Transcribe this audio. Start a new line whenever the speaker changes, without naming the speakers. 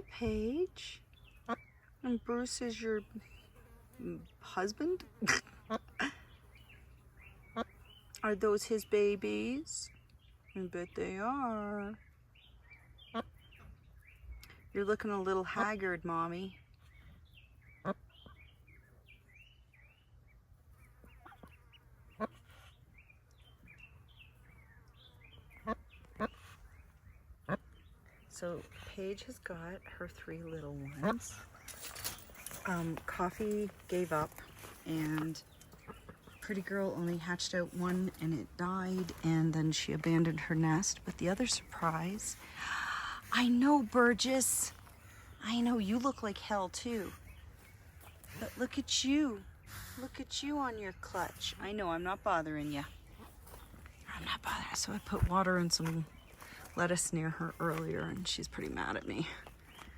Paige. And Bruce is your husband? Are those his babies? I bet they are. You're looking a little haggard, Mommy. So Paige has got her 3 little ones. Coffee gave up, and Pretty Girl only hatched out 1 and it died, and then she abandoned her nest. But the other surprise, I know, Burgess. I know, you look like hell too. But look at you. Look at you on your clutch. I know, I'm not bothering you. I'm not bothering. So I put water and some lettuce near her earlier, and she's pretty mad at me.